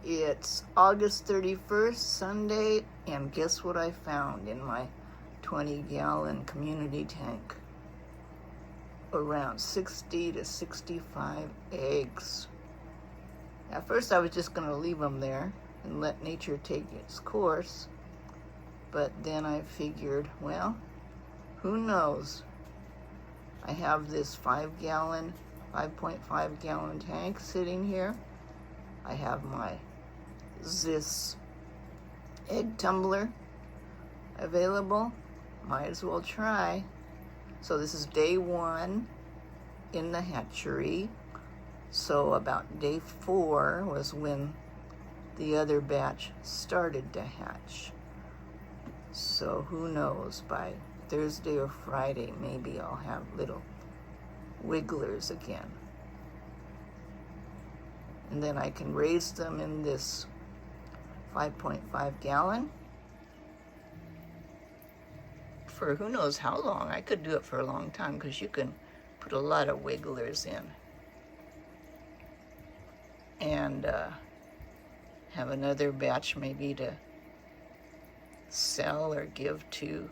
It's August 31st, Sunday, and guess what I found in my 20-gallon community tank? Around 60 to 65 eggs. At first I was just going to leave them there and let nature take its course, but then I figured, well, who knows? I have this 5.5 gallon tank sitting here. I have my Ziss egg tumbler available. Might as well try. So this is day 1 in the hatchery. So about day 4 was when the other batch started to hatch. So who knows, by Thursday or Friday, maybe I'll have little wigglers again. And then I can raise them in this 5.5 gallon for who knows how long. I could do it for a long time because you can put a lot of wigglers in. And have another batch maybe to sell or give to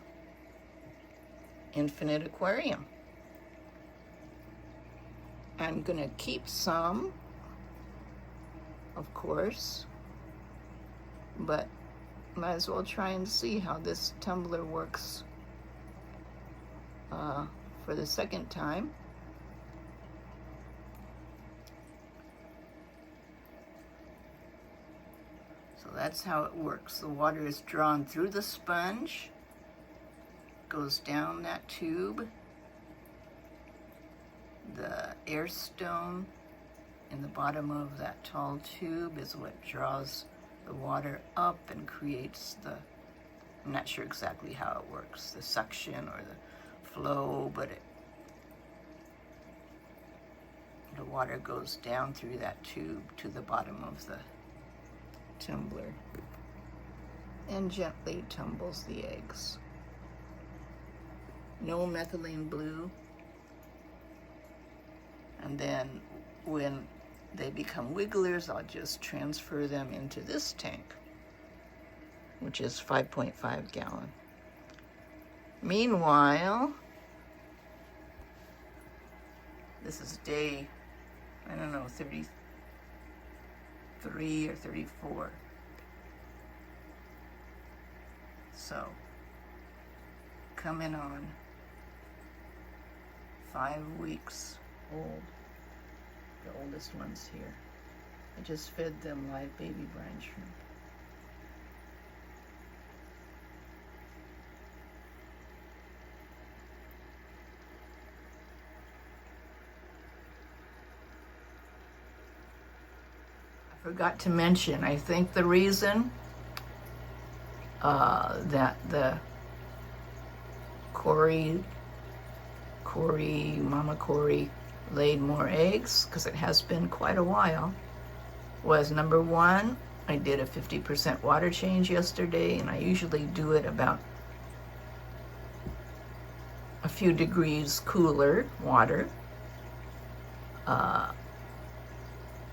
Infinite Aquarium. I'm gonna keep some, of course, but might as well try and see how this tumbler works for the second time. So that's how it works. The water is drawn through the sponge, goes down that tube. The air stone in the bottom of that tall tube is what draws the water up and creates the, I'm not sure exactly how it works, the suction or the flow, but the water goes down through that tube to the bottom of the tumbler and gently tumbles the eggs. No methylene blue. And then when they become wigglers, I'll just transfer them into this tank, which is 5.5 gallon. Meanwhile, this is day, I don't know, 33 or 34. So, coming on 5 weeks old. The oldest ones here. I just fed them live baby brine shrimp. I forgot to mention, I think the reason that the Mama Cory laid more eggs, because it has been quite a while, was number 1, I did a 50% water change yesterday, and I usually do it about a few degrees cooler water.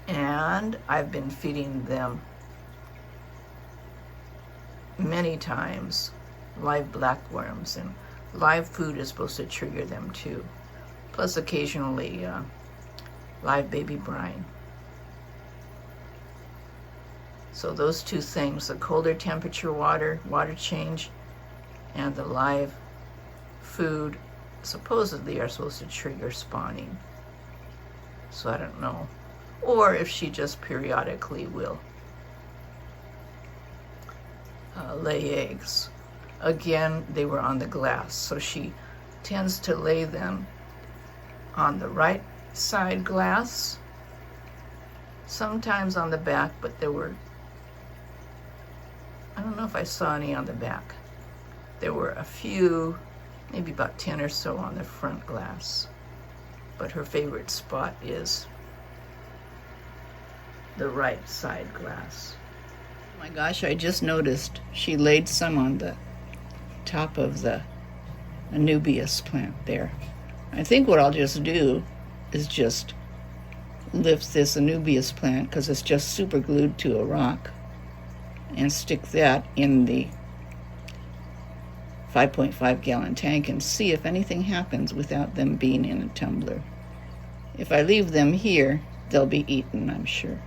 And I've been feeding them many times live blackworms, and live food is supposed to trigger them too. Plus occasionally live baby brine. So those two things, the colder temperature water change, and the live food, supposedly are supposed to trigger spawning. So I don't know. Or if she just periodically will lay eggs. Again, they were on the glass, so she tends to lay them on the right side glass, sometimes on the back, but there were, I don't know if I saw any on the back. There were a few, maybe about 10 or so on the front glass, but her favorite spot is the right side glass. Oh my gosh, I just noticed she laid some on the top of the Anubias plant there. I think what I'll just do is just lift this Anubias plant, because it's just super glued to a rock, and stick that in the 5.5 gallon tank and see if anything happens without them being in a tumbler. If I leave them here, they'll be eaten, I'm sure.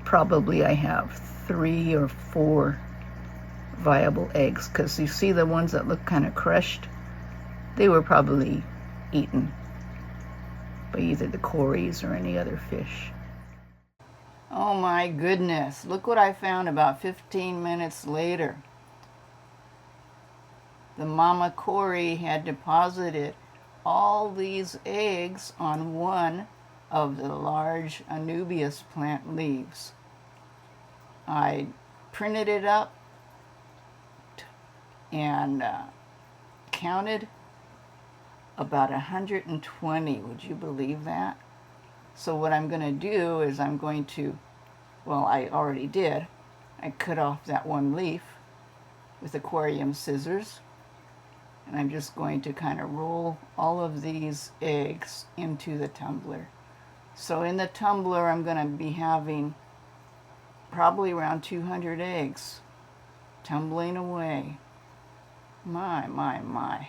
Probably I have 3 or 4 viable eggs, because you see the ones that look kind of crushed? They were probably eaten by either the cories or any other fish. Oh my goodness, look what I found about 15 minutes later. The mama cory had deposited all these eggs on one of the large Anubias plant leaves. I printed it up and counted about 120. Would you believe that? So what I'm going to do is I'm going to, well, I already did. I cut off that one leaf with aquarium scissors, and I'm just going to kind of roll all of these eggs into the tumbler. So in the tumbler, I'm going to be having probably around 200 eggs tumbling away. My, my, my.